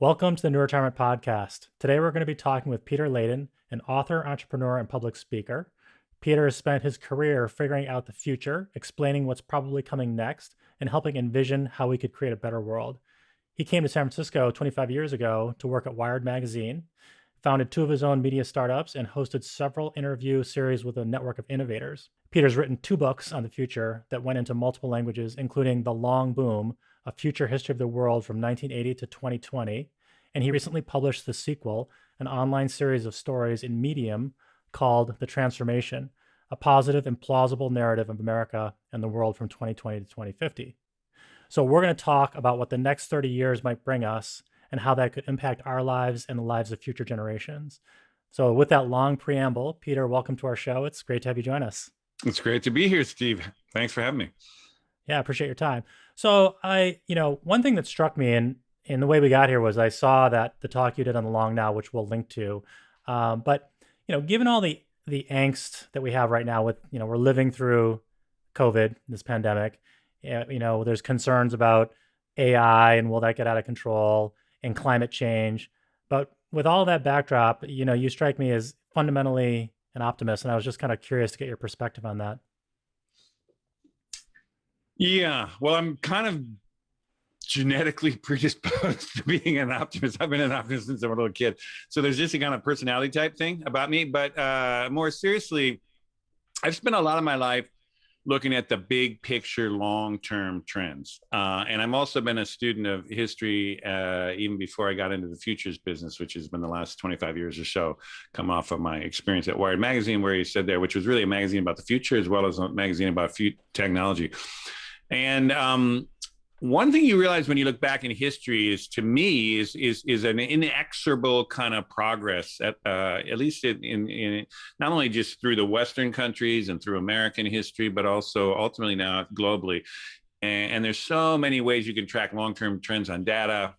Welcome to the NewRetirement Podcast. Today we're going to be talking with Peter Leyden, an author, entrepreneur, and public speaker. Peter has spent his career figuring out the future, explaining what's probably coming next, and helping envision how we could create a better world. He came to San Francisco 25 years ago to work at Wired magazine, founded two of his own media startups, and hosted several interview series with a network of innovators. Peter's written two books on the future that went into multiple languages, including The Long Boom, A Future History of the World from 1980 to 2020. And he recently published the sequel, an online series of stories in Medium called The Transformation, a positive and plausible narrative of America and the world from 2020 to 2050. So we're going to talk about what the next 30 years might bring us and how that could impact our lives and the lives of future generations. So with that long preamble, Peter, welcome to our show. It's great to have you join us. It's great to be here, Steve. Thanks for having me. Yeah, I appreciate your time. So one thing that struck me in the way we got here was I saw that the talk you did on the Long Now, which we'll link to. But given all the angst that we have right now with, we're living through COVID, this pandemic, there's concerns about AI and will that get out of control and climate change. But with all that backdrop, you strike me as fundamentally an optimist. And I was just kind of curious to get your perspective on that. Yeah, well, I'm kind of genetically predisposed to being an optimist. I've been an optimist since I was a little kid. So there's just a kind of personality type thing about me. But more seriously, I've spent a lot of my life looking at the big picture, long-term trends. And I've also been a student of history even before I got into the futures business, which has been the last 25 years or so, come off of my experience at Wired magazine, where you said there, which was really a magazine about the future, as well as a magazine about technology. And one thing you realize when you look back in history is, to me, is an inexorable kind of progress, at least in not only just through the Western countries and through American history, but also ultimately now globally. And there's so many ways you can track long-term trends on data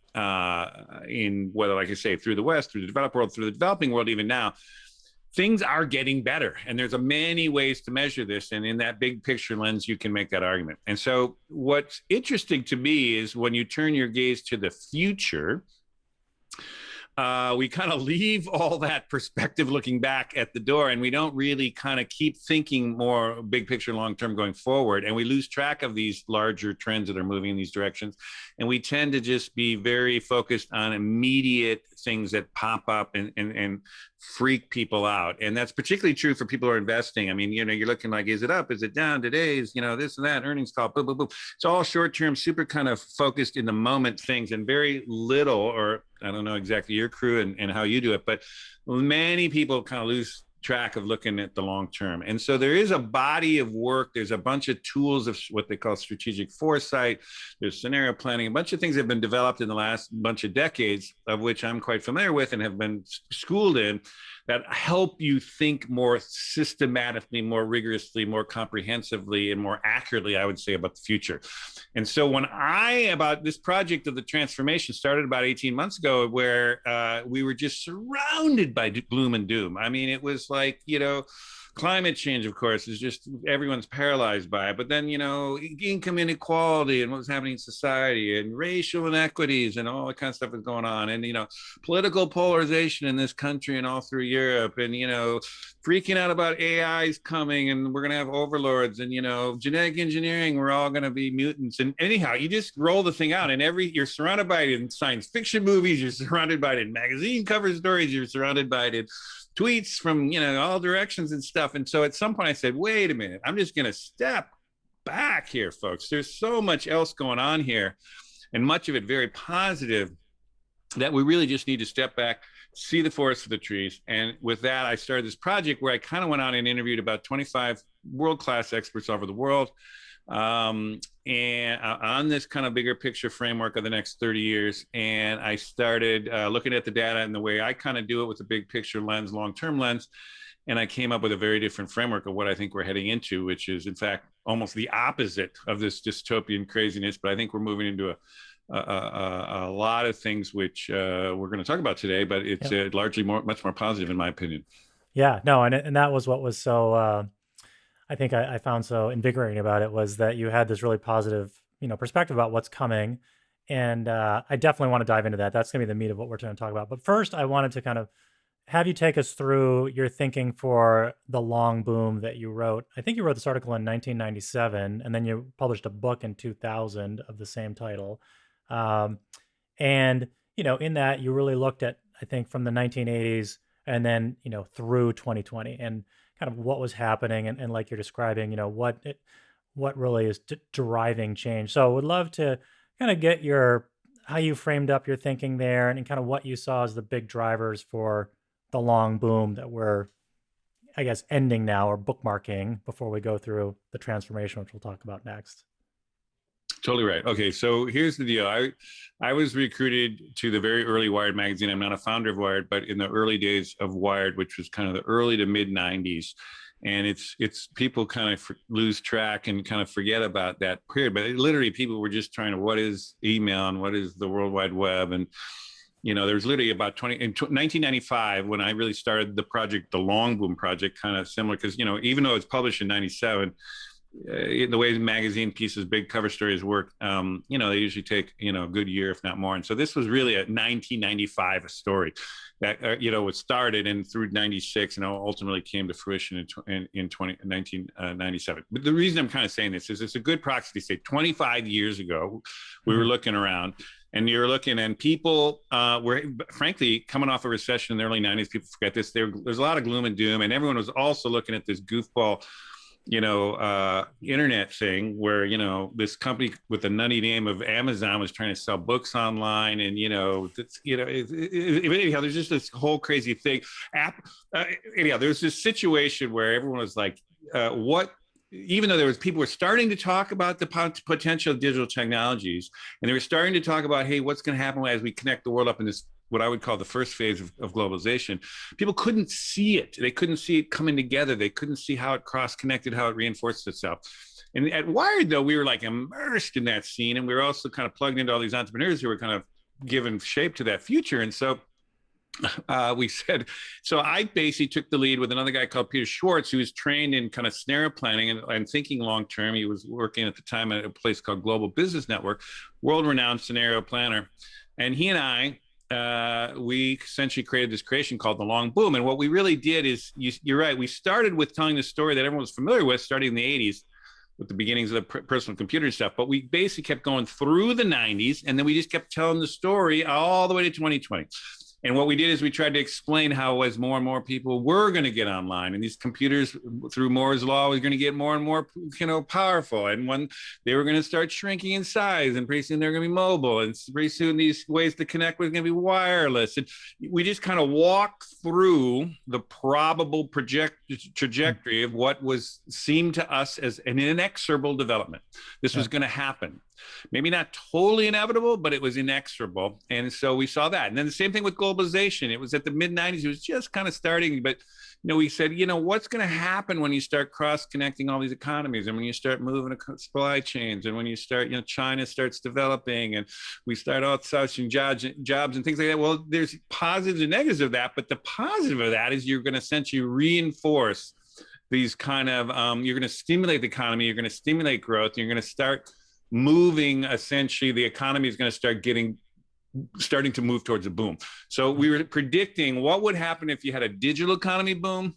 in whether, like I say, through the West, through the developed world, through the developing world, even now. Things are getting better, and there's many ways to measure this. And in that big picture lens, you can make that argument. And so what's interesting to me is when you turn your gaze to the future, we kind of leave all that perspective looking back at the door, and we don't really kind of keep thinking more big picture, long term going forward. And we lose track of these larger trends that are moving in these directions. And we tend to just be very focused on immediate things that pop up and freak people out. And that's particularly true for people who are investing. I mean, you're looking like, is it up? Is it down? Today's, this and that, earnings call, boom, boom, boom. It's all short term, super kind of focused in the moment things, and very little, or I don't know exactly your crew and how you do it, but many people kind of lose track of looking at the long term. And so there is a body of work. There's a bunch of tools of what they call strategic foresight. There's scenario planning, a bunch of things that have been developed in the last bunch of decades, of which I'm quite familiar with and have been schooled in, that help you think more systematically, more rigorously, more comprehensively, and more accurately, I would say, about the future. And so when about this project of the transformation started about 18 months ago, where we were just surrounded by gloom and doom. I mean, it was like, climate change, of course, is just everyone's paralyzed by it. But then, income inequality and what's happening in society, and racial inequities and all that kind of stuff is going on. And, political polarization in this country and all through Europe, and, freaking out about AIs coming, and we're going to have overlords, and, genetic engineering, we're all going to be mutants. And anyhow, you just roll the thing out, and you're surrounded by it in science fiction movies, you're surrounded by it in magazine cover stories, you're surrounded by it in tweets from, all directions and stuff. And so at some point I said, wait a minute, I'm just going to step back here, folks. There's so much else going on here, and much of it very positive, that we really just need to step back, see the forest for the trees. And with that, I started this project where I kind of went out and interviewed about 25 world-class experts all over the world, and on this kind of bigger picture framework of the next 30 years. And I started looking at the data in the way I kind of do it, with a big picture lens, long-term lens. And I came up with a very different framework of what I think we're heading into, which is, in fact, almost the opposite of this dystopian craziness. But I think we're moving into a lot of things which we're going to talk about today, but it's largely much more positive, in my opinion. Yeah, no, and that was what was so I think I found so invigorating about it, was that you had this really positive, perspective about what's coming, And I definitely want to dive into that. That's going to be the meat of what we're going to talk about. But first, I wanted to kind of have you take us through your thinking for the long boom that you wrote. I think you wrote this article in 1997, and then you published a book in 2000 of the same title. Um, and in that you really looked at, I think, from the 1980s and then through 2020, and kind of what was happening, and like you're describing, what really is driving change. So, I would love to kind of get your how you framed up your thinking there, and kind of what you saw as the big drivers for the long boom that we're, I guess, ending now or bookmarking before we go through the transformation, which we'll talk about next. Totally right. Okay, so here's the deal. I was recruited to the very early Wired magazine. I'm not a founder of Wired, but in the early days of Wired, which was kind of the early to mid 90s. And it's people kind of lose track and kind of forget about that period. But literally, people were just trying to, what is email and what is the World Wide Web? And there was literally about 1995 when I really started the project, the Long Boom project, kind of similar, because even though it's published in 97. The way magazine pieces, big cover stories work, they usually take a good year, if not more. And so this was really a 1995 story that was started and through 96 and ultimately came to fruition in 1997. But the reason I'm kind of saying this is it's a good proxy to say 25 years ago we were looking around. And you're looking, and people were, frankly, coming off a recession in the early 90s. People forget this. There's a lot of gloom and doom, and everyone was also looking at this goofball internet thing where, this company with the nutty name of Amazon was trying to sell books online. And, anyhow, there's just this whole crazy thing. Anyhow, there's this situation where everyone was like, even though people were starting to talk about the potential of digital technologies, and they were starting to talk about, hey, what's going to happen as we connect the world up in this, what I would call the first phase of globalization, people couldn't see it. They couldn't see it coming together. They couldn't see how it cross-connected, how it reinforced itself. And at Wired, though, we were like immersed in that scene, and we were also kind of plugged into all these entrepreneurs who were kind of giving shape to that future. And so we said, so I basically took the lead with another guy called Peter Schwartz, who was trained in kind of scenario planning and thinking long-term. He was working at the time at a place called Global Business Network, world-renowned scenario planner. And he and I, we essentially created this creation called the Long Boom. And what we really did is, you're right, we started with telling the story that everyone was familiar with, starting in the 80s with the beginnings of the personal computer and stuff. But we basically kept going through the 90s, and then we just kept telling the story all the way to 2020. And what we did is we tried to explain how, as more and more people were going to get online, and these computers through Moore's law was going to get more and more, powerful. And when they were going to start shrinking in size, and pretty soon they're going to be mobile, and pretty soon these ways to connect were going to be wireless. And we just kind of walked through the probable trajectory of what seemed to us as an inexorable development. This was going to happen. Maybe not totally inevitable, but it was inexorable. And so we saw that. And then the same thing with globalization. It was at the mid 90s. It was just kind of starting, but we said, what's going to happen when you start cross-connecting all these economies, and when you start moving supply chains, and when you start, China starts developing, and we start outsourcing jobs and things like that. Well, there's positives and negatives of that, but the positive of that is you're going to essentially reinforce these kind of, you're going to stimulate the economy, you're going to stimulate growth, you're going to start moving, essentially, the economy is going to starting to move towards a boom. So we were predicting what would happen if you had a digital economy boom.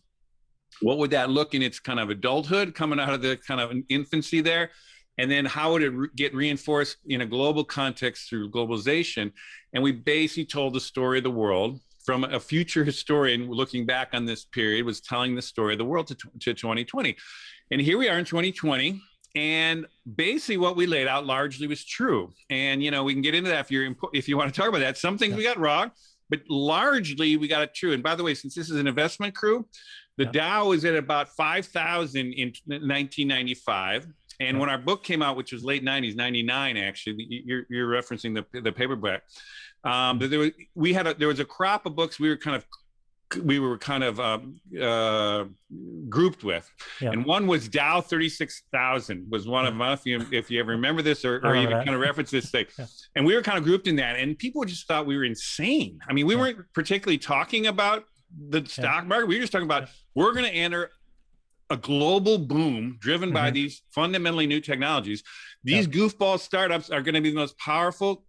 What would that look in its kind of adulthood, coming out of the kind of infancy there? And then how would it get reinforced in a global context through globalization? And we basically told the story of the world from a future historian looking back on this period, was telling the story of the world to 2020. And here we are in 2020. And basically what we laid out largely was true. And, we can get into that if you want to talk about that. Some things we got wrong, but largely we got it true. And by the way, since this is an investment crew, the Dow is at about 5,000 in 1995. And when our book came out, which was late 90s, 99, actually, you're referencing the paperback. But there was a crop of books we were kind of grouped with, and one was Dow 36,000 was one of them. If you ever remember this or even kind of reference this thing, and we were kind of grouped in that, and people just thought we were insane. I mean, we weren't particularly talking about the stock market. We were just talking about we're going to enter a global boom driven by these fundamentally new technologies. These goofball startups are going to be the most powerful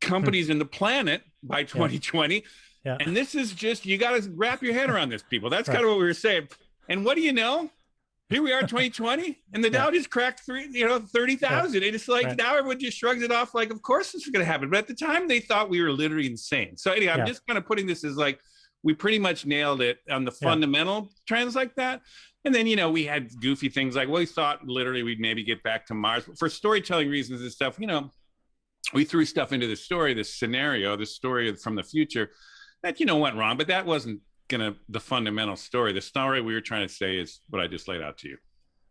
companies in the planet by Yeah. 2020. Yeah. And this is just, you got to wrap your head around this, people. That's Right. kind of what we were saying. And what do you know? Here we are, 2020, and the Dow just cracked 30,000. And it's like now everyone just shrugs it off, like, of course this is going to happen. But at the time, they thought we were literally insane. So anyway, I'm just kind of putting this as like we pretty much nailed it on the fundamental trends like that. And then we had goofy things like, well, we thought literally we'd maybe get back to Mars for storytelling reasons and stuff. We threw stuff into the story, this scenario, this story from the future that went wrong, but that wasn't the fundamental story. The story we were trying to say is what I just laid out to you.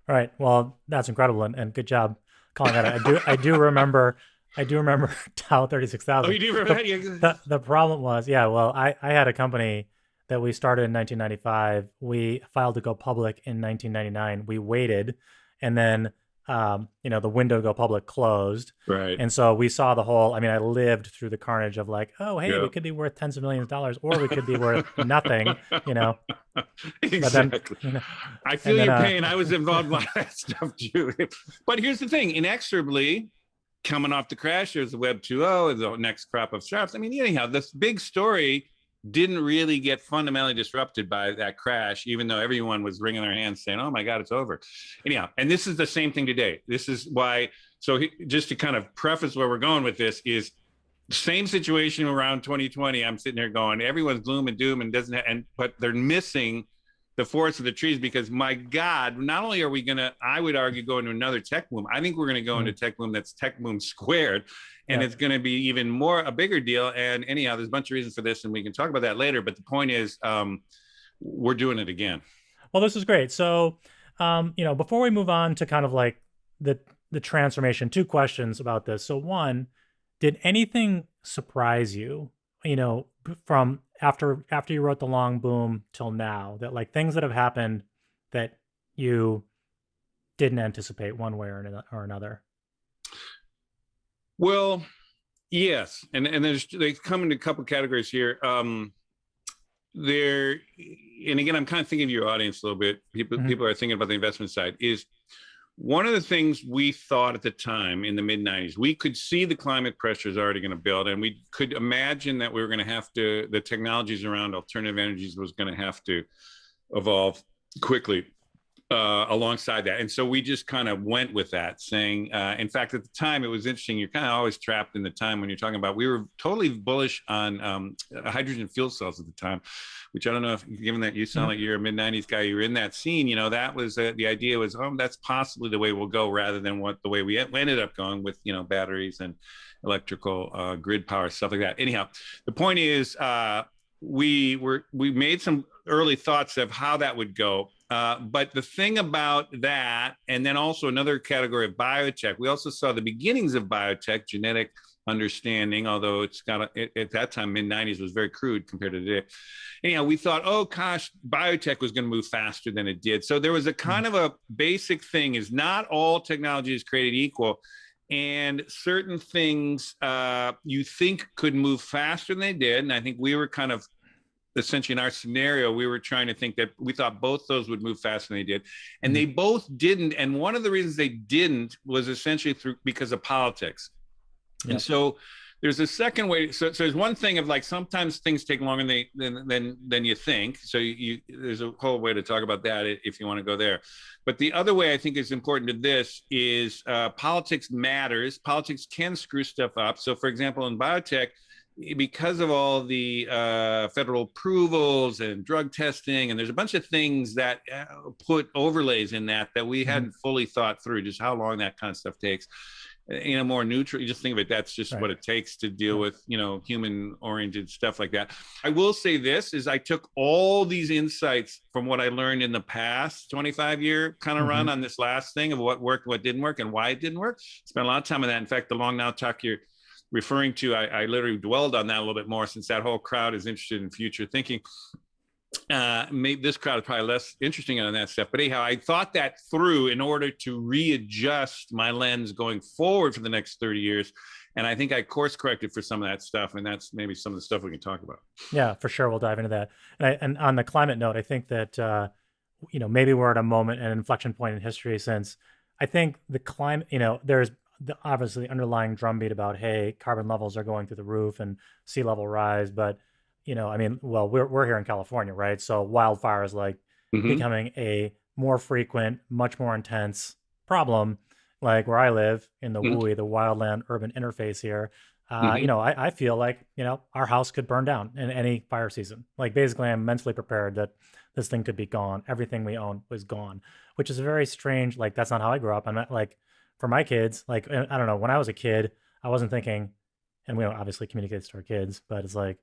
All right. Well, that's incredible, and good job calling that. I do remember Dow 36,000. Oh, you do remember that? The problem was, well, I had a company that we started in 1995. We filed to go public in 1999. We waited, and then the window to go public closed. Right. And so we saw the whole, I lived through the carnage of like, oh, hey, we could be worth tens of millions of dollars, or we could be worth nothing, Exactly. But then, I feel your pain. I was involved in that stuff too. But here's the thing, inexorably coming off the crash, there's the Web 2.0, the next crop of startups. Anyhow, this big story didn't really get fundamentally disrupted by that crash, even though everyone was wringing their hands saying, oh my God, it's over. Anyhow, and this is the same thing today. This is why, just to kind of preface where we're going with this is same situation around 2020. I'm sitting here going, everyone's gloom and doom but they're missing the forest of the trees because my God, not only are we I would argue, go into another tech boom. I think we're going to go into tech boom that's tech boom squared. And it's going to be even more a bigger deal. And anyhow, there's a bunch of reasons for this, and we can talk about that later. But the point is, we're doing it again. Well, this is great. So, before we move on to kind of like the transformation, two questions about this. So, one, did anything surprise you? From after you wrote The Long Boom till now, that like things that have happened that you didn't anticipate one way or another? Well, yes, and they come into a couple categories here. And again, I'm kind of thinking of your audience a little bit. People are thinking about the investment side. Is one of the things we thought at the time in the mid 90s, we could see the climate pressure is already going to build, and we could imagine that we were going to have to, the technologies around alternative energies was going to have to evolve quickly. Alongside that. And so we just kind of went with that, saying, in fact, at the time, it was interesting. You're kind of always trapped in the time when you're talking about, we were totally bullish on hydrogen fuel cells at the time, which I don't know if, given that you sound like you're a mid 90s guy, you were in that scene, that was the idea was, that's possibly the way we'll go rather than the way we ended up going with, batteries and electrical grid power, stuff like that. Anyhow, the point is, we made some early thoughts of how that would go. But the thing about that, and then also another category of biotech, we also saw the beginnings of biotech, genetic understanding, although it's got at that time, mid 90s was very crude compared to today. Anyhow, we thought, oh gosh, biotech was going to move faster than it did. So there was a kind of a basic thing is not all technology is created equal. And certain things you think could move faster than they did. And I think we were kind of, essentially in our scenario, we were trying to think that we thought both those would move faster than they did. And they both didn't. And one of the reasons they didn't was essentially because of politics. And so there's a second way. So there's one thing of like, sometimes things take longer than you think. So there's a whole way to talk about that if you want to go there. But the other way I think is important to this is politics matters. Politics can screw stuff up. So for example, in biotech, because of all the federal approvals and drug testing, and there's a bunch of things that put overlays in that we hadn't fully thought through, just how long that kind of stuff takes. More neutral, you just think of it, that's just what it takes to deal with, human oriented stuff like that. I will say this is I took all these insights from what I learned in the past 25-year kind of run on this last thing of what worked, what didn't work, and why it didn't work. Spent a lot of time on that. In fact, the Long Now talk you're referring to, I literally dwelled on that a little bit more, since that whole crowd is interested in future thinking. Maybe this crowd is probably less interesting on that stuff, but anyhow, I thought that through in order to readjust my lens going forward for the next 30 years. And I think I course corrected for some of that stuff, and that's maybe some of the stuff we can talk about. Yeah, for sure. We'll dive into that. And on the climate note, I think that, maybe we're at a moment, an inflection point in history, since I think the climate, there's the obviously underlying drumbeat about, hey, carbon levels are going through the roof and sea level rise. But, I mean, well, we're here in California, right? So wildfires like Hmm. becoming a more frequent, much more intense problem, like where I live in the Hmm. WUI, the wildland urban interface here. Hmm. I feel like, our house could burn down in any fire season. Like basically I'm mentally prepared that this thing could be gone. Everything we own was gone, which is very strange. Like that's not how I grew up. I'm not like for my kids, like I don't know, when I was a kid, I wasn't thinking, and we don't obviously communicate this to our kids, but it's like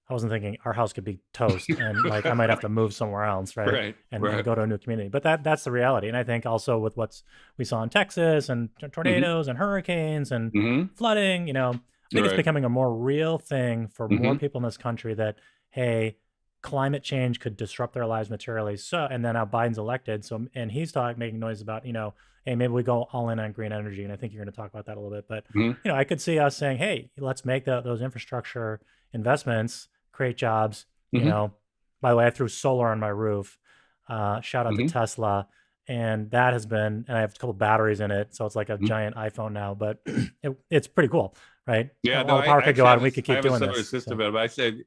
I wasn't thinking our house could be toast and like I might have to move somewhere else, right? Right. And Right. go to a new community. But that's the reality. And I think also with what's we saw in Texas and Hmm. tornadoes and hurricanes and Hmm. flooding, I think it's Right. becoming a more real thing for more Hmm. people in this country that, hey, climate change could disrupt their lives materially. So, and then now Biden's elected. So, and he's making noise about, hey, maybe we go all in on green energy. And I think you're going to talk about that a little bit. But, Hmm. I could see us saying, hey, let's make those infrastructure investments, create jobs. Hmm. By the way, I threw solar on my roof. Shout out to Hmm. Tesla. And that has been, and I have a couple batteries in it. So it's like a Hmm. giant iPhone now, but it's pretty cool, right? Yeah, no, All the I power could go actually out have and we could I keep have a doing solar this. system, So, but I said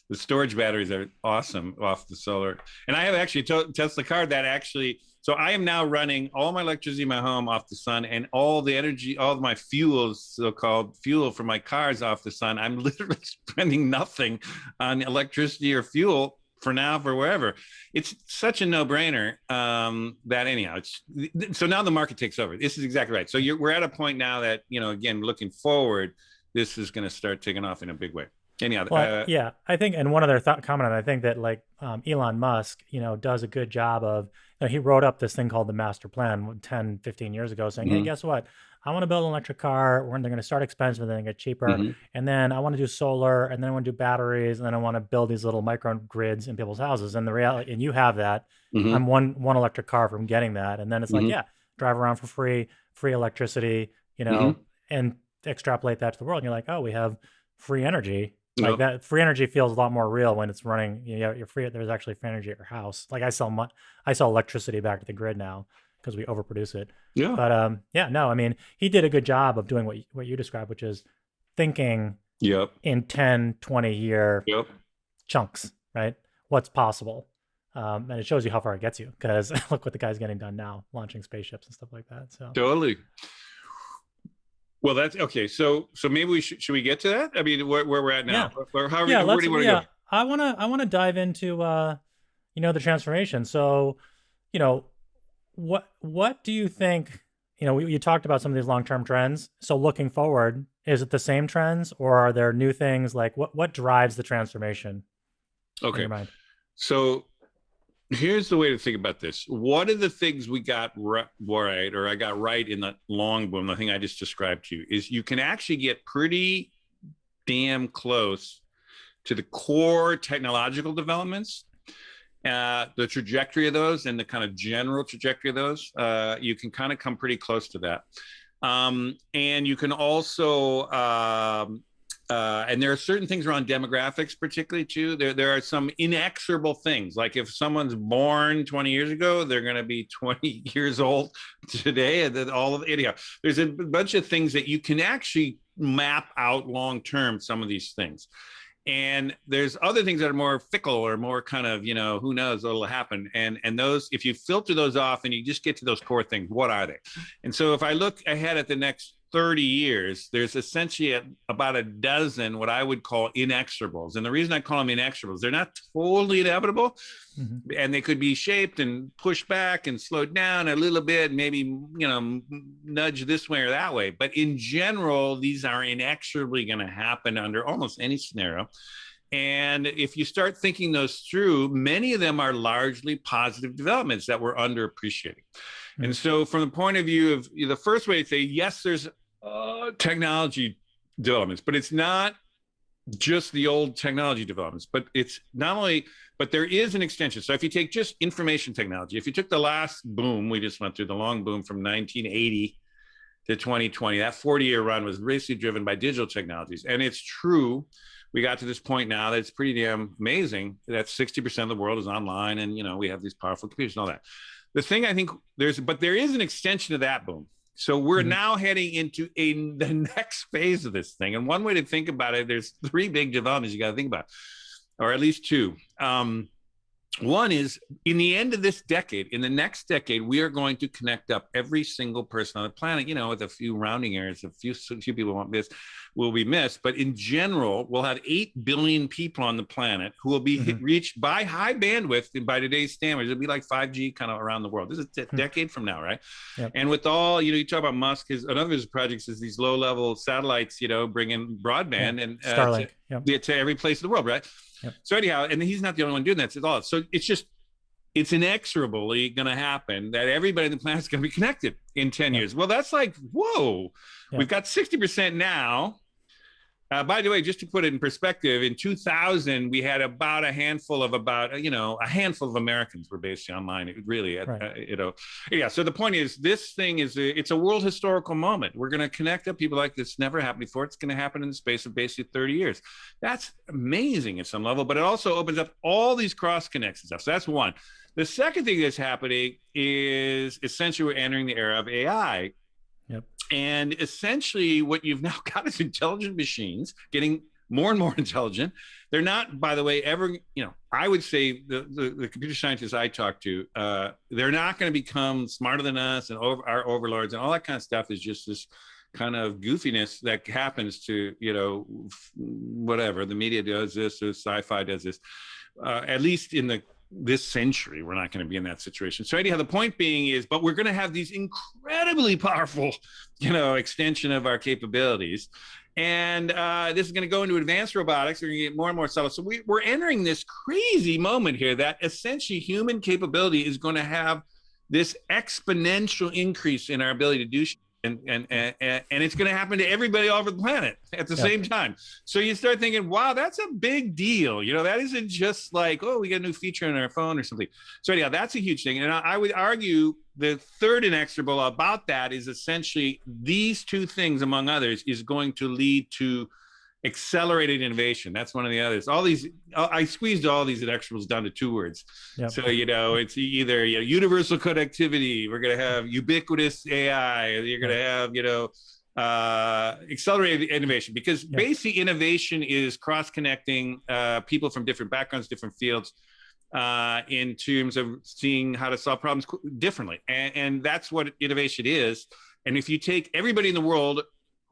the storage batteries are awesome off the solar. And I have actually a Tesla car that actually, so I am now running all my electricity in my home off the sun, and all the energy, all of my fuels, so-called fuel for my cars off the sun. I'm literally spending nothing on electricity or fuel for now, for wherever. It's such a no-brainer, that anyhow, so now the market takes over. This is exactly right. So we're at a point now that, again, looking forward, this is going to start taking off in a big way. Anyhow, well, yeah, I think, and one other comment, I think that like Elon Musk, does a good job of, he wrote up this thing called the master plan 10, 15 years ago saying, hey, mhm, guess what? I want to build an electric car. They're going to start expensive and then get cheaper. mhm, And then I want to do solar and then I want to do batteries. And then I want to build these little micro grids in people's houses. And the reality, and you have that. mhm, I'm one electric car from getting that. And then it's like, mhm, yeah, drive around for free electricity, mhm. and extrapolate that to the world. And you're like, oh, we have free energy like Yep. that. Free energy feels a lot more real when it's running. You're free. There's actually free energy at your house. Like I sell electricity back to the grid now because we overproduce it. Yeah. But yeah, no, I mean, he did a good job of doing what you described, which is thinking Yep. in 10, 20 year Yep. chunks, right? What's possible. And it shows you how far it gets you because look what the guy's getting done now, launching spaceships and stuff like that. So Totally. Well, that's okay. So maybe should we get to that? I mean, where we're at yeah, now, or how yeah, where let's do you want to yeah. go? I wanna dive into the transformation. So, you know, what do you think? You talked about some of these long term trends. So looking forward, is it the same trends or are there new things? Like what drives the transformation in Okay. your mind? So here's the way to think about this. What are the things we got right, or I got right in the long boom? The thing I just described to you is you can actually get pretty damn close to the core technological developments, the trajectory of those, and the kind of general trajectory of those. You can kind of come pretty close to that. And you can also, and there are certain things around demographics, particularly too. There are some inexorable things. Like if someone's born 20 years ago, they're going to be 20 years old today. And then all of anyhow, there's a bunch of things that you can actually map out long term. Some of these things. And there's other things that are more fickle or more kind of, who knows what'll happen. And those, if you filter those off and you just get to those core things, what are they? And so if I look ahead at the next 30 years, there's essentially about a dozen what I would call inexorables. And the reason I call them inexorables, they're not totally inevitable, Hmm. and they could be shaped and pushed back and slowed down a little bit, maybe nudge this way or that way, but in general these are inexorably going to happen under almost any scenario. And if you start thinking those through, many of them are largely positive developments that we're underappreciating. Hmm. And so from the point of view of the first way to say, yes, there's technology developments, but it's not just the old technology developments, but it's not only, but there is an extension. So if you take just information technology, if you took the last boom, we just went through the long boom from 1980 to 2020, that 40-year run was basically driven by digital technologies. And it's true, we got to this point now that it's pretty damn amazing that 60% of the world is online, and we have these powerful computers and all that. The thing I think there is an extension of that boom. So we're now heading into the next phase of this thing. And one way to think about it, there's three big developments you got to think about, or at least two. One is in the end of this decade, in the next decade, we are going to connect up every single person on the planet, with a few rounding errors, a few people will be missed. But in general, we'll have 8 billion people on the planet who will be reached by high bandwidth. And by today's standards, it'll be like 5G kind of around the world. This is a decade from now, right? Yep. And with all, you talk about Musk, another of his projects is these low-level satellites, bringing broadband and Starlink to every place in the world, right? Yep. So anyhow, and he's not the only one doing that at all. So it's inexorably going to happen that everybody on the planet is going to be connected in 10 years. Well, that's like, whoa, we've got 60% now. By the way, just to put it in perspective, in 2000, we had about a handful of Americans were basically online. It really, yeah. So the point is, this thing it's a world historical moment. We're going to connect up people like this never happened before. It's going to happen in the space of basically 30 years. That's amazing at some level, but it also opens up all these cross connects and stuff. So that's one. The second thing that's happening is essentially we're entering the era of AI. Yep. And essentially what you've now got is intelligent machines getting more and more intelligent. They're not, by the way, ever, I would say the computer scientists I talk to, they're not going to become smarter than us and our overlords and all that kind of stuff is just this kind of goofiness that happens to, whatever. The media does this or sci-fi does this, at least in this century, we're not going to be in that situation. So anyhow, the point being is, but we're going to have these incredibly powerful, extension of our capabilities. And this is going to go into advanced robotics. We're going to get more and more subtle. So we're entering this crazy moment here that essentially human capability is going to have this exponential increase in our ability to do shit. And it's going to happen to everybody all over the planet at the same time. So you start thinking, wow, that's a big deal. That isn't just like, oh, we got a new feature on our phone or something. So yeah, that's a huge thing. And I would argue the third inexorable about that is essentially these two things, among others, is going to lead to accelerated innovation. That's one of the others. I squeezed all these inexorables down to 2 words. Yep. So, it's either universal connectivity, we're going to have ubiquitous AI, you're going to have, accelerated innovation, because basic innovation is cross-connecting people from different backgrounds, different fields, in terms of seeing how to solve problems differently. And that's what innovation is. And if you take everybody in the world,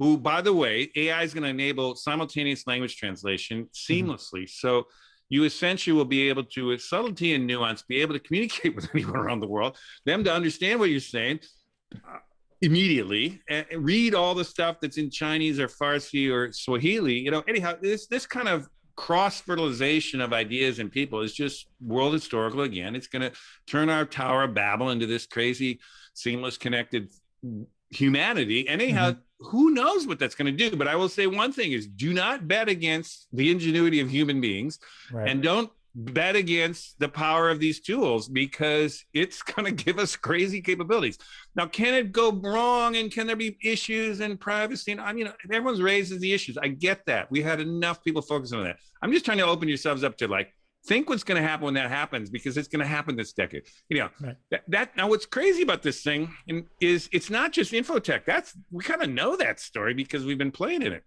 who, by the way, AI is going to enable simultaneous language translation seamlessly. So you essentially will be able to, with subtlety and nuance, be able to communicate with anyone around the world, them to understand what you're saying immediately, and read all the stuff that's in Chinese or Farsi or Swahili. Anyhow, this kind of cross-fertilization of ideas and people is just world historical again. It's going to turn our Tower of Babel into this crazy, seamless, connected humanity. And anyhow, who knows what that's going to do? But I will say one thing is, do not bet against the ingenuity of human beings, and don't bet against the power of these tools, because it's going to give us crazy capabilities. Now, can it go wrong, and can there be issues and privacy? And everyone's raises the issues. I get that. We had enough people focusing on that. I'm just trying to open yourselves up to think what's going to happen when that happens, because it's going to happen this decade. Now what's crazy about this thing is it's not just infotech. We kind of know that story because we've been playing in it.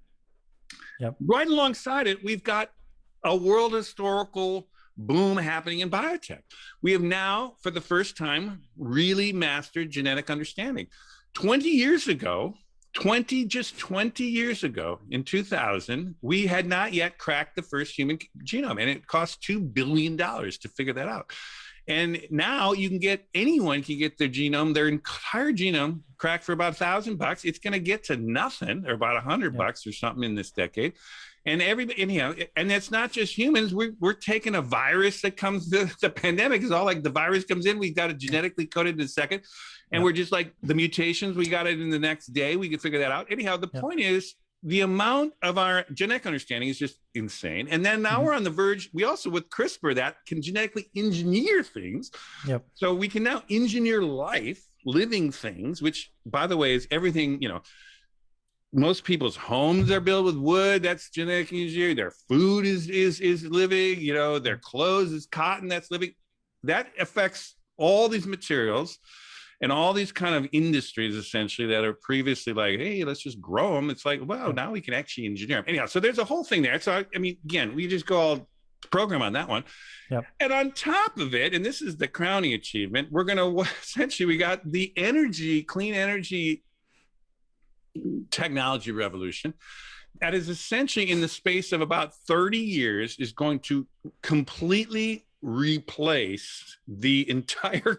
Yep. Right alongside it, we've got a world historical boom happening in biotech. We have now, for the first time, really mastered genetic understanding. 20 years ago, in 2000, we had not yet cracked the first human genome, and it cost $2 billion to figure that out. And now anyone can get their entire genome cracked for about $1,000. It's going to get to nothing, or about $100 or something in this decade. And and it's not just humans. We're taking a virus that comes, the pandemic is all like the virus comes in, we got it genetically coded in a second. And we're just like the mutations, we got it in the next day, we can figure that out. Anyhow, the point is, the amount of our genetic understanding is just insane. And then now we're on the verge, we also, with CRISPR, that can genetically engineer things. Yep. So we can now engineer living things, which, by the way, is everything, most people's homes are built with wood, that's genetically engineered. Their food is living, their clothes is cotton, that's living. That affects all these materials. And all these kind of industries essentially that are previously like, hey, let's just grow them. It's like, wow, now we can actually engineer them. Anyhow, so there's a whole thing there. So, I mean, again, we just go all program on that one. Yep. And on top of it, and this is the crowning achievement, we're going to essentially, we got the clean energy technology revolution that is essentially in the space of about 30 years is going to completely replace the entire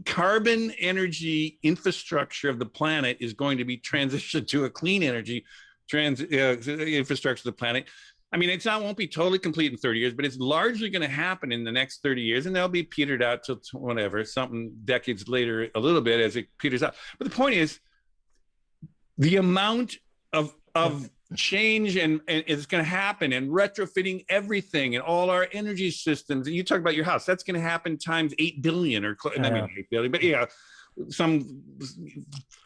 carbon energy infrastructure of the planet is going to be transitioned to a clean energy infrastructure of the planet. I mean, won't be totally complete in 30 years, but it's largely going to happen in the next 30 years, and they'll be petered out to whatever, something decades later, a little bit as it peters out. But the point is, the amount of change and is going to happen, and retrofitting everything and all our energy systems. And you talk about your house, that's going to happen times 8 billion, or I mean 8 billion, but yeah, some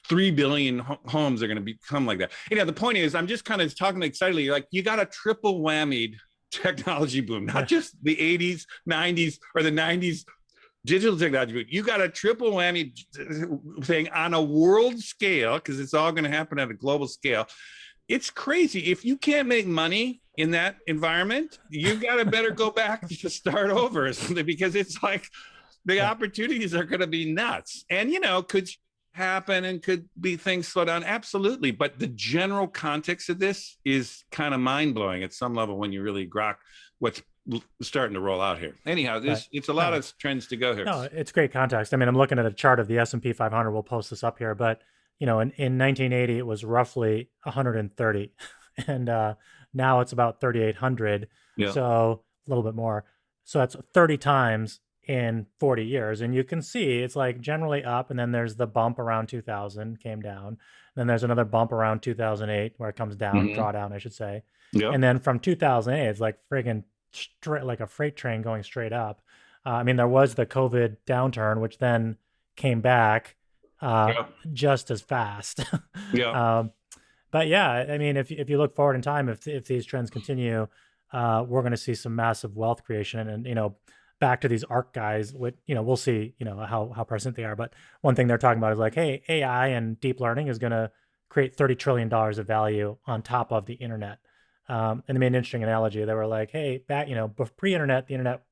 3 billion homes are going to become like that. The point is, I'm just kind of talking excitedly, like, you got a triple whammied technology boom, not just the 80s, 90s, or the 90s digital technology boom. You got a triple whammy thing on a world scale, because it's all going to happen at a global scale. It's crazy. If you can't make money in that environment, you got to better go back to start over or something, because it's like the opportunities are going to be nuts. And, could happen and could be things slow down. Absolutely. But the general context of this is kind of mind blowing at some level when you really grok what's starting to roll out here. Anyhow, it's a lot of trends to go here. No, it's great context. I mean, I'm looking at a chart of the S&P 500. We'll post this up here, but in 1980 it was roughly 130, and now it's about 3,800. Yeah. So a little bit more. So that's 30 times in 40 years, and you can see it's like generally up, and then there's the bump around 2000, came down, and then there's another bump around 2008 where it comes down, drawdown, I should say. Yeah. And then from 2008, it's like friggin' straight, like a freight train going straight up. I mean, there was the COVID downturn, which then came back just as fast. But yeah, I mean, if you look forward in time, if these trends continue, we're going to see some massive wealth creation. And back to these ARC guys, we'll see how present they are. But one thing they're talking about is like, hey, AI and deep learning is going to create $30 trillion of value on top of the internet. And they made an interesting analogy. They were like, hey, back, pre-internet, the internet,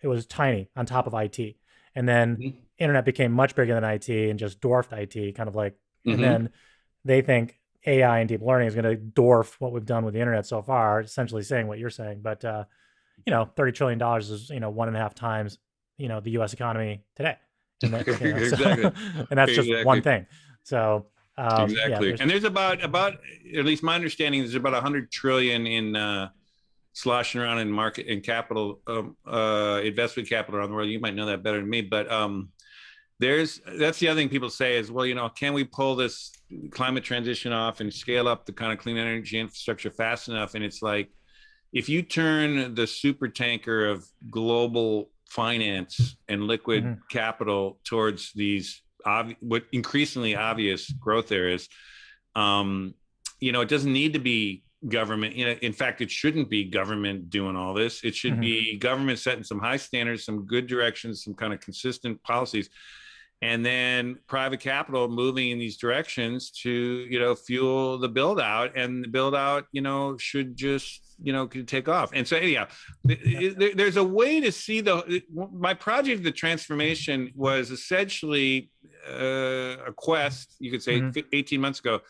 it was tiny on top of IT. And then internet became much bigger than IT and just dwarfed IT, kind of like, and then they think AI and deep learning is going to dwarf what we've done with the internet so far, essentially saying what you're saying. But, $30 trillion is, 1.5 times, the US economy today. And that, exactly. And that's just one thing. So, exactly. And there's about, at least my understanding, there's about 100 trillion in sloshing around in market and capital, investment capital around the world. You might know that better than me, but that's the other thing people say is, well, can we pull this climate transition off and scale up the kind of clean energy infrastructure fast enough? And it's like, if you turn the super tanker of global finance and liquid capital towards these what increasingly obvious growth areas, it doesn't need to be government. In fact, it shouldn't be government doing all this. It should be government setting some high standards, some good directions, some kind of consistent policies, and then private capital moving in these directions to, fuel the build out, and the build out, should just, could take off. And so anyhow, there's a way to see my project, the transformation, was essentially a quest, you could say, 18 months ago,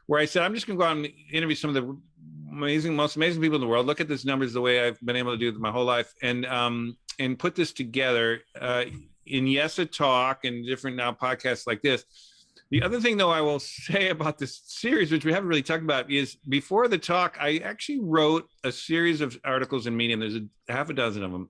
where I said, I'm just going to go out and interview some of the most amazing people in the world, look at these numbers the way I've been able to do my whole life, and put this together in a talk and different now podcasts like this. The other thing, though, I will say about this series, which we haven't really talked about, is before the talk, I actually wrote a series of articles in Medium. There's half a dozen of them.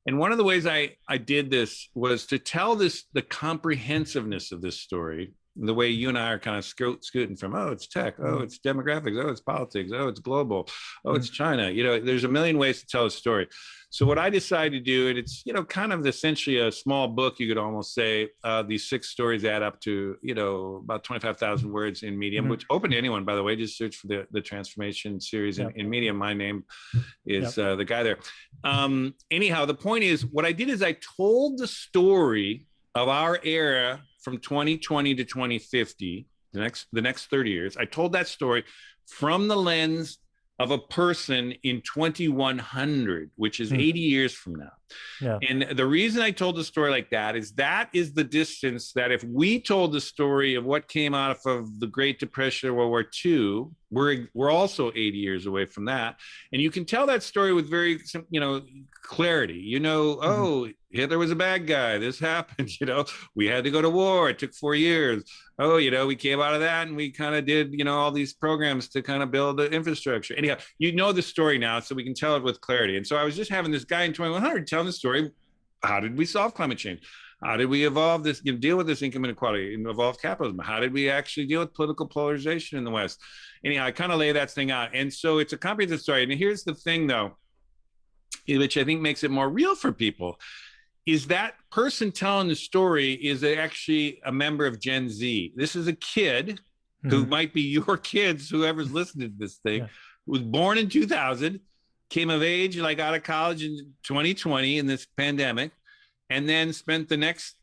And one of the ways I did this was to tell the comprehensiveness of this story, the way you and I are kind of scooting from, it's tech, it's demographics, it's politics, it's global, it's China. There's a million ways to tell a story. So what I decided to do, and it's, kind of essentially a small book, you could almost say, these 6 stories add up to, about 25,000 words in Medium, which open to anyone, by the way. Just search for the transformation series in Medium. My name is the guy there. Anyhow, the point is, what I did is I told the story of our era from 2020 to 2050, the next 30 years, I told that story from the lens of a person in 2100, which is 80 years from now. Yeah. And the reason I told the story like that is the distance that if we told the story of what came out of the Great Depression or World War II, we're also 80 years away from that. And you can tell that story with very, clarity. Oh, Hitler was a bad guy. This happened. We had to go to war. It took 4 years. Oh, we came out of that and we kind of did, all these programs to kind of build the infrastructure. Anyhow, the story now, so we can tell it with clarity. And so I was just having this guy in 2100 telling the story. How did we solve climate change? How did we evolve this, deal with this income inequality and evolve capitalism? How did we actually deal with political polarization in the West? Anyhow, I kind of lay that thing out. And so it's a comprehensive story. And here's the thing, though, which I think makes it more real for people, is that person telling the story is actually a member of Gen Z. This is a kid who might be your kids, whoever's listening to this thing, was born in 2000, came of age, out of college in 2020 in this pandemic, and then spent the next,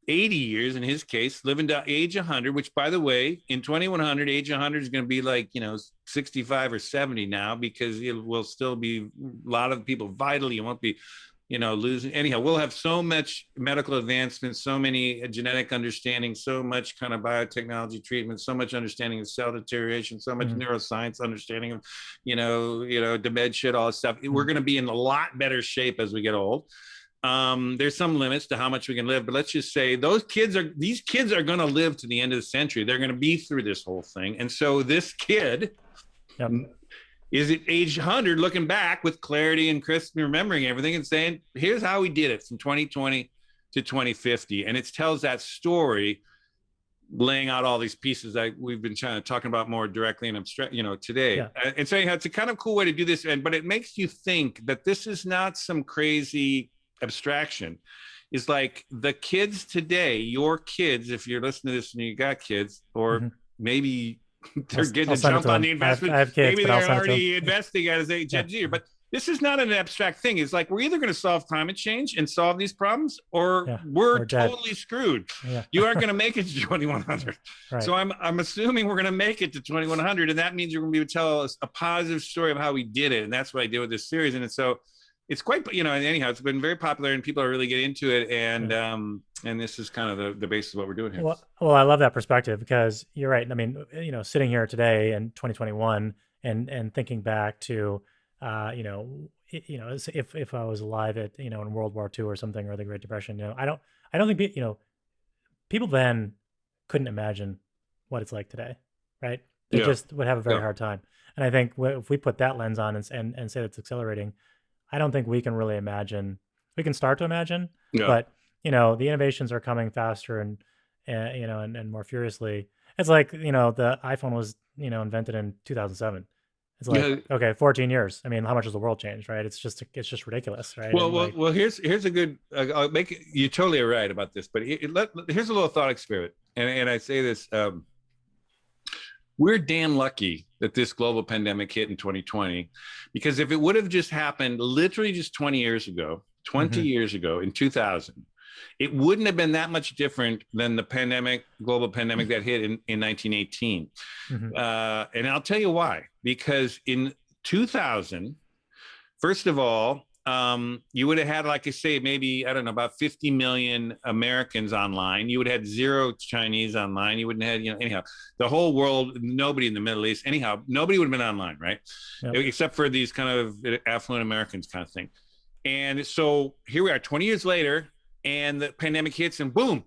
80 years in his case, living to age 100, which, by the way, in 2100, age 100 is going to be 65 or 70 now, because it will still be a lot of people vitally. You won't be, losing. Anyhow, we'll have so much medical advancement, so many genetic understanding, so much kind of biotechnology treatment, so much understanding of cell deterioration, so much neuroscience understanding of, dementia, all this stuff. We're going to be in a lot better shape as we get old. There's some limits to how much we can live, but let's just say these kids are going to live to the end of the century. They're going to be through this whole thing. And so this kid is at age 100 looking back with clarity and crisp, remembering everything and saying, here's how we did it from 2020 to 2050. And it tells that story, laying out all these pieces that we've been talking about more directly and abstract, today. Yeah. And so it's a kind of cool way to do this. But it makes you think that this is not some crazy abstraction. Is like the kids today, your kids, if you're listening to this and you got kids, or maybe they're getting to jump on the investment. I have kids, maybe they're already investing as a Gen Z. But this is not an abstract thing. It's like, we're either going to solve climate change and solve these problems, or we're totally screwed. Yeah. You aren't going to make it to 2100. Right. So I'm assuming we're going to make it to 2100. And that means you're going to be able to tell us a positive story of how we did it. And that's what I did with this series. And it's quite, anyhow, it's been very popular and people are really getting into it. And this is kind of the basis of what we're doing here. Well, I love that perspective, because you're right. I mean, sitting here today in 2021 and thinking back to, if I was alive at, in World War II or something, or the Great Depression, I don't think, people then couldn't imagine what it's like today, right? They just would have a very hard time. And I think if we put that lens on and say it's accelerating, I don't think we can really imagine. We can start to imagine, but the innovations are coming faster and more furiously. It's like, the iPhone was, invented in 2007. It's like, okay, 14 years. I mean, how much has the world changed, right? It's just ridiculous, right? Well, here's a good. I'll make it. You totally are right about this, but here's a little thought experiment, and I say this. We're damn lucky that this global pandemic hit in 2020, because if it would have just happened literally just 20 years ago in 2000, it wouldn't have been that much different than the global pandemic that hit in 1918. And I'll tell you why. Because in 2000, first of all, you would have had, like I say, maybe, I don't know, about 50 million Americans online. You would have had 0 Chinese online. You wouldn't have had, anyhow, the whole world, nobody in the Middle East, anyhow, nobody would have been online, right? Yep. Except for these kind of affluent Americans kind of thing. And so here we are 20 years later, and the pandemic hits, and boom,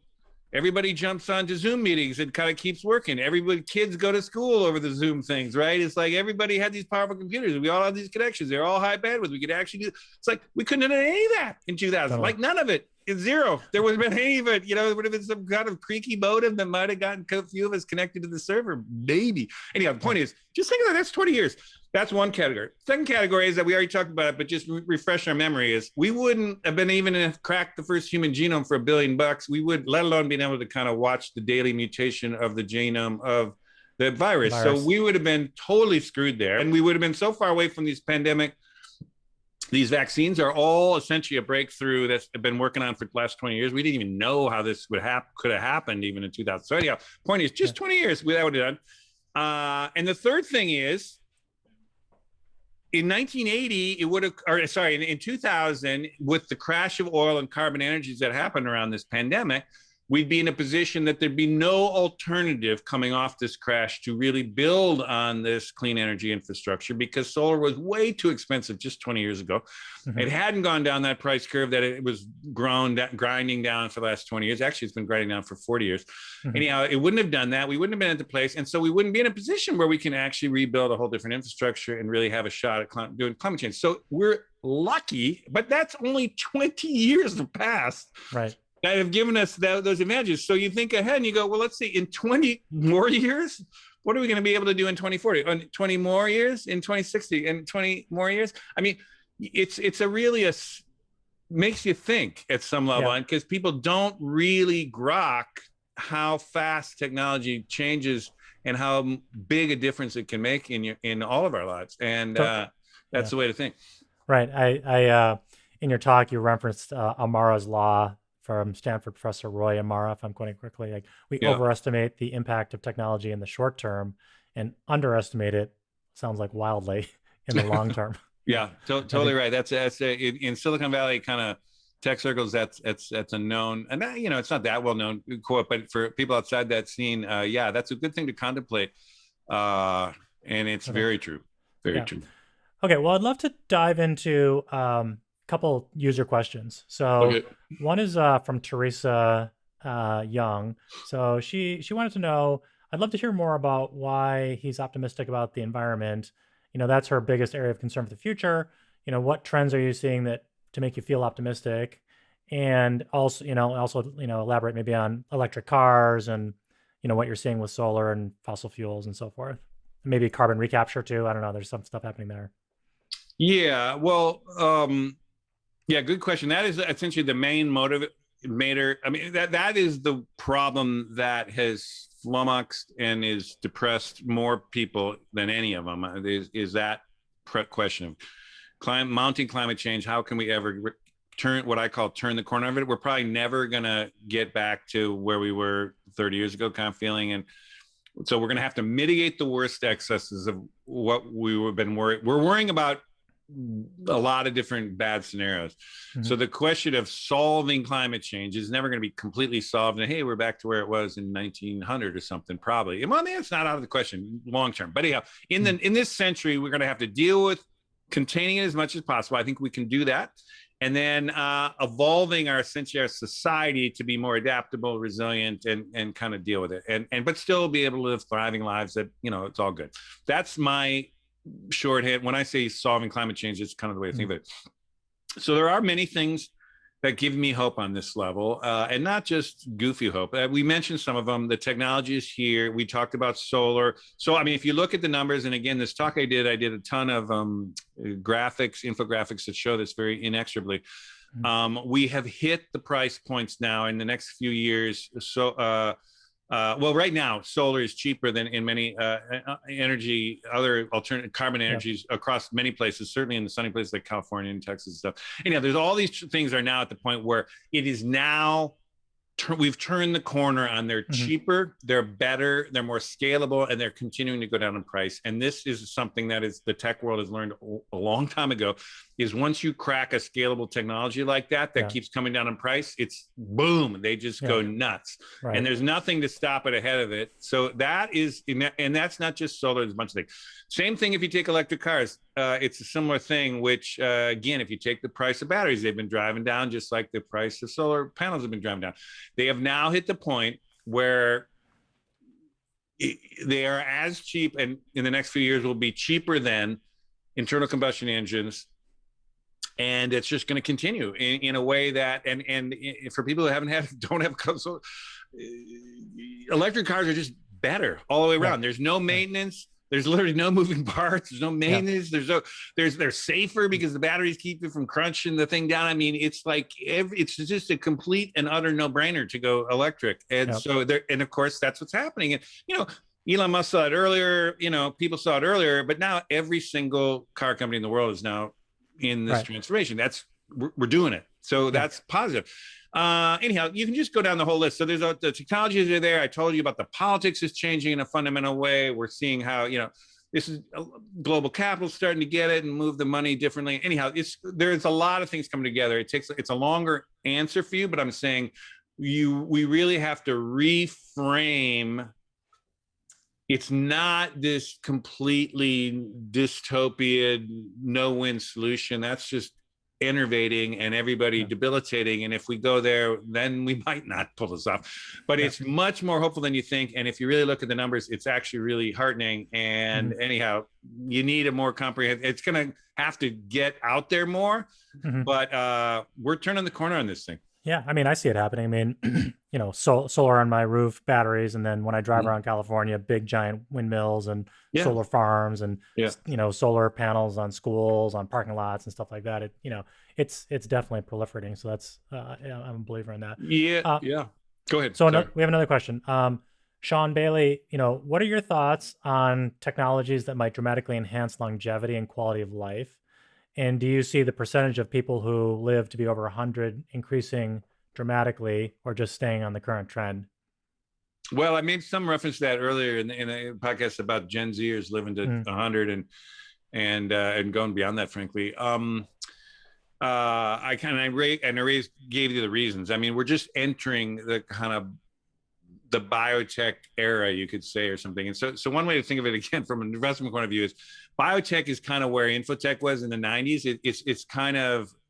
everybody jumps onto Zoom meetings and kind of keeps working. Kids go to school over the Zoom things, right? It's like everybody had these powerful computers. We all have these connections. They're all high bandwidth. We could actually do. It's like we couldn't have done any of that in 2000. Like none of it. It's 0. There wouldn't have been any of it. There would have been some kind of creaky modem that might have gotten a few of us connected to the server, maybe. Anyhow, the point is, just think of that. That's 20 years. That's one category. Second category is that we already talked about it, but just refresh our memory, is we wouldn't have been even to crack the first human genome for $1 billion. We would, let alone being able to kind of watch the daily mutation of the genome of the virus. So we would have been totally screwed there. And we would have been so far away from these These vaccines are all essentially a breakthrough that's been working on for the last 20 years. We didn't even know how this could have happened even in 2000. So anyhow, point is just 20 years we would have done. And the third thing is, in 1980, it would have, or sorry, in 2000, with the crash of oil and carbon energies that happened around this pandemic, we'd be in a position that there'd be no alternative coming off this crash to really build on this clean energy infrastructure, because solar was way too expensive just 20 years ago. Mm-hmm. It hadn't gone down that price curve that it was grinding down for the last 20 years. Actually, it's been grinding down for 40 years. Mm-hmm. Anyhow, it wouldn't have done that. We wouldn't have been at the place. And so we wouldn't be in a position where we can actually rebuild a whole different infrastructure and really have a shot at doing climate change. So we're lucky, but that's only 20 years have passed. Right. That have given us those advantages. So you think ahead and you go, well, let's see, in 20 more years, what are we going to be able to do in 2040? 20 more years, in 2060, and 20 more years? I mean, it's makes you think at some level, and because people don't really grok how fast technology changes and how big a difference it can make in all of our lives. And that's the way to think. Right. I in your talk, you referenced Amara's law from Stanford professor Roy Amara, if I'm quoting correctly. Like, we overestimate the impact of technology in the short term and underestimate it, sounds like wildly, in the long term. Yeah, totally right. That's in Silicon Valley kind of tech circles, that's a known, and that, it's not that well known quote, but for people outside that scene, that's a good thing to contemplate. And it's very true. Very true. Okay, well, I'd love to dive into couple user questions. So one is from Teresa Young. So she wanted to know, I'd love to hear more about why he's optimistic about the environment. That's her biggest area of concern for the future. What trends are you seeing that to make you feel optimistic? And also elaborate maybe on electric cars and what you're seeing with solar and fossil fuels and so forth. Maybe carbon recapture too. I don't know. There's some stuff happening there. Yeah. Well, good question. That is essentially the main motivator. I mean, that is the problem that has flummoxed and is depressed more people than any of them. Is that question of mounting climate change? How can we ever turn the corner of it? We're probably never going to get back to where we were 30 years ago, kind of feeling. And so we're going to have to mitigate the worst excesses of what we've been worried. We're worrying about a lot of different bad scenarios. Mm-hmm. So the question of solving climate change is never going to be completely solved. And hey, we're back to where it was in 1900 or something, probably. Well, it's not out of the question long term. But anyhow, in this century, we're going to have to deal with containing it as much as possible. I think we can do that. And then evolving our society to be more adaptable, resilient, and kind of deal with it. But still be able to live thriving lives that, it's all good. That's my shorthand. When I say solving climate change, it's kind of the way I think of it. So there are many things that give me hope on this level, and not just goofy hope. We mentioned some of them. The technology is here. We talked about solar. So, I mean, if you look at the numbers, and again, this talk I did a ton of infographics that show this very inexorably. We have hit the price points now in the next few years. So, right now, solar is cheaper than in many other alternative carbon energies across many places, certainly in the sunny places like California and Texas and stuff. Anyhow, there's all these things are now at the point where it is now, we've turned the corner on they're cheaper, they're better, they're more scalable, and they're continuing to go down in price. And this is something that the tech world has learned a long time ago, is once you crack a scalable technology like that keeps coming down in price, it's boom, they just go nuts. Right. And there's nothing to stop it ahead of it. So that is, and that's not just solar, there's a bunch of things. Same thing if you take electric cars. It's a similar thing, which again, if you take the price of batteries, they've been driving down just like the price of solar panels have been driving down. They have now hit the point where they are as cheap, and in the next few years will be cheaper than internal combustion engines. And it's just going to continue in a way that, and for people who don't have so electric cars are just better all the way around. There's no maintenance. There's literally no moving parts. There's no maintenance. They're safer because the batteries keep you from crunching the thing down. I mean, it's like it's just a complete and utter no-brainer to go electric. And so and of course that's what's happening. And Elon Musk saw it earlier. People saw it earlier, but now every single car company in the world is now in this Right. transformation. We're doing it. So Yeah. that's positive. Anyhow, you can just go down the whole list. So the technologies are there. I told you about the politics is changing in a fundamental way. We're seeing how, this is global capital starting to get it and move the money differently. Anyhow, there's a lot of things coming together. It's a longer answer for you, but I'm saying we really have to reframe. It's not this completely dystopian no-win solution. That's just enervating and everybody debilitating. And if we go there, then we might not pull this off. But it's much more hopeful than you think. And if you really look at the numbers, it's actually really heartening. And anyhow, you need a more comprehensive. It's going to have to get out there more. But we're turning the corner on this thing. Yeah, I mean, I see it happening. I mean, solar on my roof, batteries, and then when I drive around California, big giant windmills and solar farms, and solar panels on schools, on parking lots, and stuff like that. It's definitely proliferating. So that's I'm a believer in that. Yeah. Go ahead. So we have another question. Sean Bailey, what are your thoughts on technologies that might dramatically enhance longevity and quality of life? And do you see the percentage of people who live to be over 100 increasing dramatically or just staying on the current trend? Well, I made some reference to that earlier in a podcast about Gen Zers living to 100 and going beyond that, frankly. I gave you the reasons. I mean, we're just entering the kind of the biotech era, you could say, or something. And so one way to think of it, again, from an investment point of view, is biotech is kind of where infotech was in the 90s.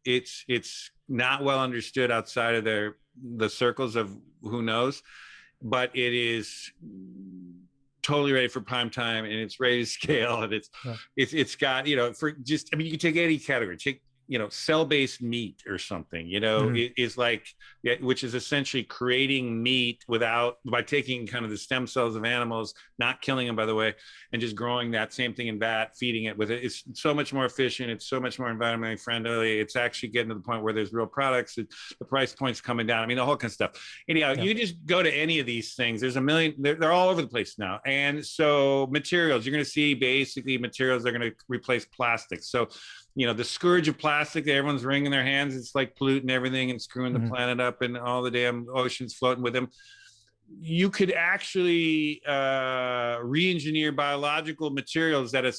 It's not well understood outside of the circles of who knows, but it is totally ready for prime time, and it's ready to scale, and it's got, you can take any category, take cell-based meat or something, it is like, which is essentially creating meat by taking kind of the stem cells of animals, not killing them, by the way, and just growing that same thing in vat, feeding it with it. It's so much more efficient. It's so much more environmentally friendly. It's actually getting to the point where there's real products. The price point's coming down. I mean, the whole kind of stuff. Anyhow, you just go to any of these things. There's a million, they're all over the place now. And so materials, you're going to see basically materials that are going to replace plastics. So, the scourge of plastic that everyone's wringing their hands, it's like polluting everything and screwing the planet up, and all the damn oceans floating with them. You could actually re-engineer biological materials that would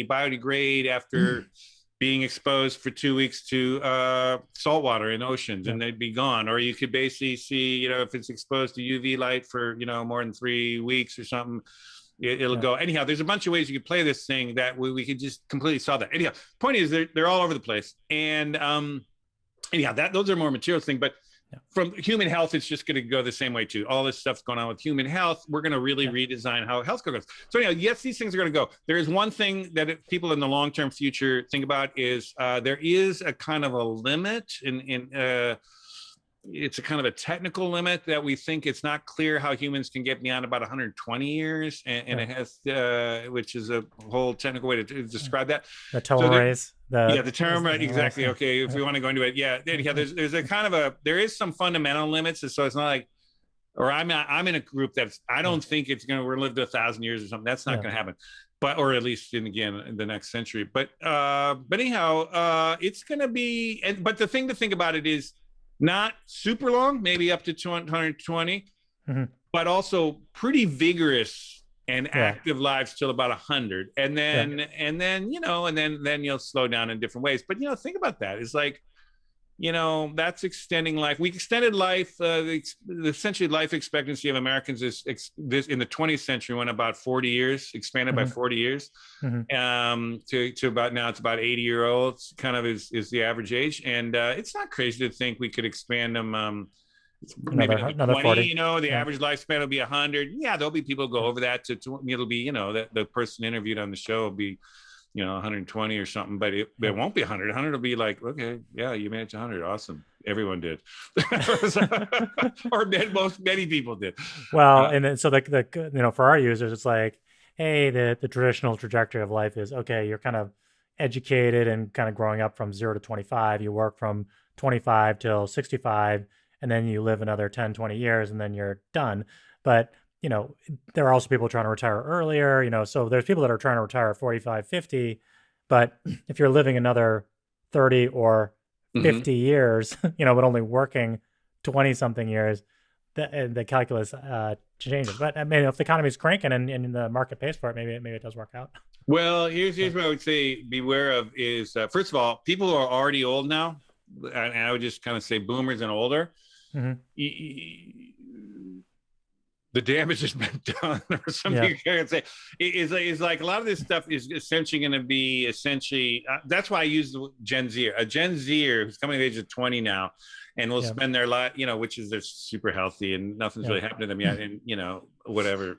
biodegrade after being exposed for 2 weeks to salt water in oceans, and they'd be gone. Or you could basically see, if it's exposed to UV light for, more than 3 weeks or something, it'll go. Anyhow, there's a bunch of ways you could play this thing that we could just completely solve that. Anyhow, point is they're all over the place. And anyhow, those are more materials thing, but from human health, it's just going to go the same way too. All this stuff's going on with human health. We're going to really redesign how health goes. So anyhow, yes, these things are going to go. There is one thing that people in the long-term future think about is there is a kind of a limit it's a kind of a technical limit that we think it's not clear how humans can get beyond about 120 years. And it has, which is a whole technical way to describe that. The telomerase. The telomerase, exactly. Okay, if we want to go into it. There's a kind of there is some fundamental limits. So it's not like, or I'm in a group I don't think we're going to live to 1,000 years or something. That's not going to happen. But, or at least in the next century. But anyhow, it's going to be, but the thing to think about it is, not super long, maybe up to 220, but also pretty vigorous and active lives till about 100, and then you'll slow down in different ways. But think about that. It's like, that's extending life. We extended life. Essentially, life expectancy of Americans is this in the 20th century went about 40 years, expanded by 40 years, to about now it's about 80-year-olds. Kind of is the average age, and it's not crazy to think we could expand them. Maybe another 20. 40. The average lifespan will be 100. Yeah, there'll be people who go over that. It'll be that the person interviewed on the show will be 120 or something, but it won't be 100. 100 will be like, okay, yeah, you made it to 100. Awesome. Everyone did. Or many people did. Well, and then, so for our users, it's like, hey, the traditional trajectory of life is, okay, you're kind of educated and kind of growing up from 0 to 25. You work from 25 till 65, and then you live another 10, 20 years, and then you're done. But there are also people trying to retire earlier, so there's people that are trying to retire at 45, 50, But if you're living another 30 or Hmm. 50 years, but only working 20 something years, the calculus changes. But I mean, if the economy's cranking and the market pays for it, maybe it does work out. Well, here's So, what I would say beware of is first of all, people who are already old now, and I would just kind of say boomers and older, mhm. the damage has been done, or something Yeah, you can say. Is like a lot of this stuff is essentially going to be that's why I use the Gen Z. A Gen Zer who's coming of age of 20 now and will yeah, spend their life, which is they're super healthy and nothing's yeah. really happened to them yet. And, whatever.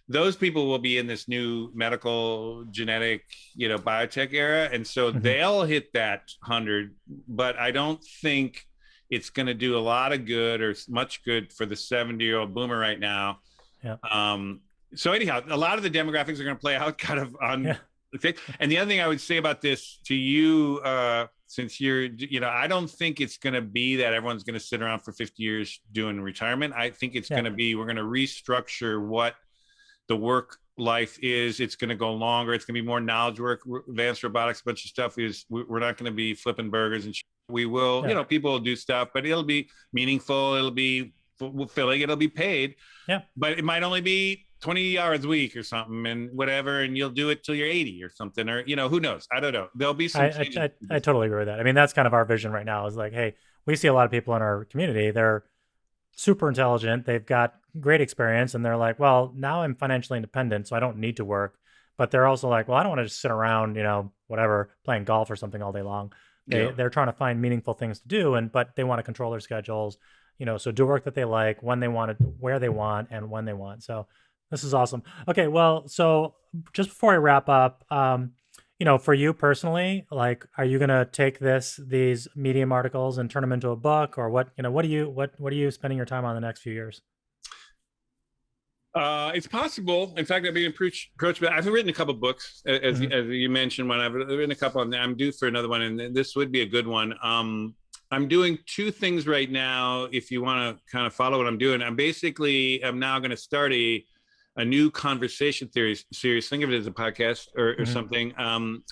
Those people will be in this new medical genetic, biotech era. And so Mhm. they'll hit that 100, but I don't think it's going to do a lot of good or much good for the 70-year-old boomer right now. Yeah, Um, so anyhow, a lot of the demographics are going to play out kind of on yeah, the thing. And the other thing I would say about this to you, since you're, I don't think it's going to be that everyone's going to sit around for 50 years doing retirement. I think it's yeah. going to be, we're going to restructure what the work life is. It's going to go longer. It's going to be more knowledge work, advanced robotics, a bunch of stuff is we're not going to be flipping burgers and we will, Yeah, people will do stuff, but it'll be meaningful. It'll be fulfilling. It'll be paid, yeah. but it might only be 20 hours a week or something and whatever. And you'll do it till you're 80 or something, or, who knows? I don't know. There'll be some changes. I totally agree with that. I mean, that's kind of our vision right now is like, hey, we see a lot of people in our community. They're super intelligent. They've got great experience and they're like, well, now I'm financially independent, so I don't need to work. But they're also like, well, I don't want to just sit around, whatever, playing golf or something all day long. Yeah. They're trying to find meaningful things to do but they want to control their schedules, so do work that they like when they want it, where they want and when they want. So this is awesome. Okay, well, so just before I wrap up, for you personally, like, are you gonna take these Medium articles and turn them into a book, or what are you spending your time on the next few years? It's possible. In fact, I've been approached. I've written a couple books, Hmm. as you mentioned. One I've written a couple, and I'm due for another one, and this would be a good one. I'm doing two things right now. If you want to kind of follow what I'm doing, I'm now going to start a new conversation theory series. Think of it as a podcast or Hmm. something.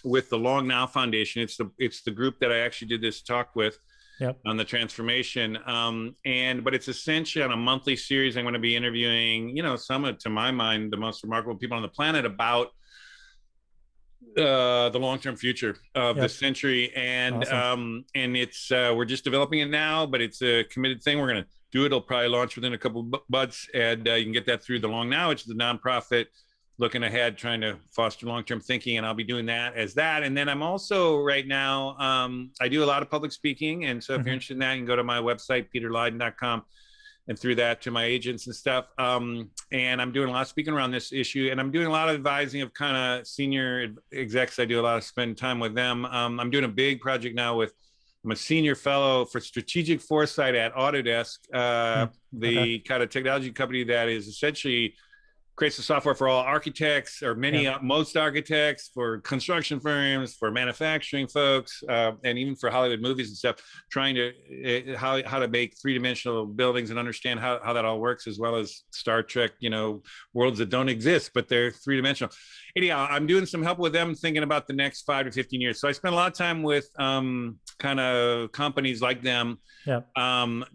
With the Long Now Foundation. It's the group that I actually did this talk with Yep. on the transformation. But it's essentially on a monthly series. I'm going to be interviewing, some of, to my mind, the most remarkable people on the planet about the long-term future of the Yep. century. Awesome. And it's we're just developing it now, but it's a committed thing. We're going to do it. It'll probably launch within a couple of months, and you can get that through the Long Now, which is a nonprofit looking ahead, trying to foster long-term thinking, and I'll be doing that as that. And then I'm also right now, I do a lot of public speaking, and so if you're Hmm. interested in that, you can go to my website, peterleyden.com, and through that to my agents and stuff. And I'm doing a lot of speaking around this issue, and I'm doing a lot of advising of kind of senior execs. I do a lot of spend time with them. I'm doing a big project now with. I'm a senior fellow for strategic foresight at Autodesk, Okay. the kind of technology company that is essentially creates the software for all architects or Yeah. most architects, for construction firms, for manufacturing folks, and even for Hollywood movies and stuff, trying to how to make three-dimensional buildings and understand how that all works, as well as Star Trek, worlds that don't exist, but they're three-dimensional. Anyhow, I'm doing some help with them thinking about the next 5 to 15 years. So I spend a lot of time with kind of companies like them, Yeah.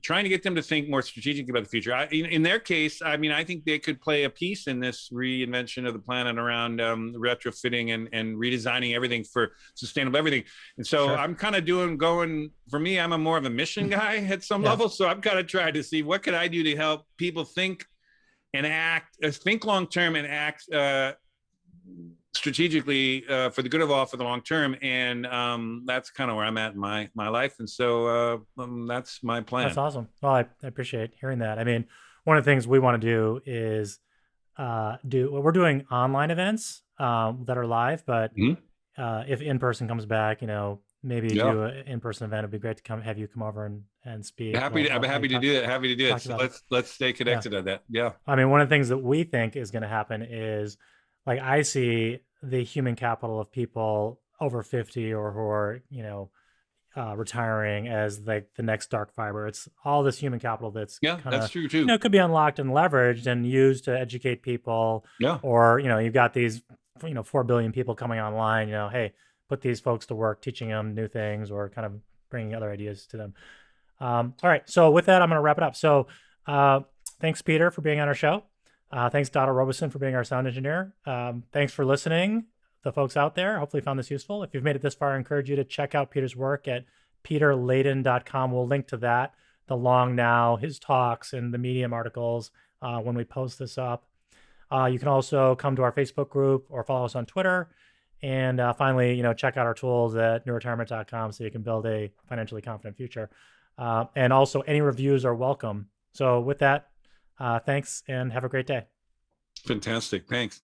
trying to get them to think more strategically about the future. In their case, I mean, I think they could play a piece in this reinvention of the planet around retrofitting and redesigning everything for sustainable everything. And so Sure. I'm kind of going, for me, I'm more of a mission guy at some Yeah. level. So I'm kind of trying to see what could I do to help people think and act, think long-term and act strategically for the good of all for the long term. And that's kind of where I'm at in my life. And so that's my That's plan. awesome. Well, I appreciate hearing that. I mean, one of the things we want to do is we're doing online events that are live, but Mhm. if in person comes back, maybe Yeah. do an in person event. It'd be great to have you come over and speak. I'm happy Maybe to do that. Happy to do it. talk So about it. let's stay Yeah. connected on that. Yeah. I mean, one of the things that we think is going to happen is, like, I see the human capital of people over 50 or who are, retiring as like the next dark fiber. It's all this human capital that's Yeah, kind that's of, true too. could be unlocked and leveraged and used to educate people. Yeah. Or, you've got these, 4 billion people coming online, hey, put these folks to work, teaching them new things or kind of bringing other ideas to them. All right. So with that, I'm going to wrap it up. So thanks, Peter, for being on our show. Thanks, Donna Robeson, for being our sound engineer. Thanks for listening, the folks out there. Hopefully you found this useful. If you've made it this far, I encourage you to check out Peter's work at peterleyden.com. We'll link to that, the Long Now, his talks, and the Medium articles when we post this up. You can also come to our Facebook group or follow us on Twitter. And finally, check out our tools at NewRetirement.com so you can build a financially confident future. And also, any reviews are welcome. So with that, thanks and have a great day. Fantastic. Thanks.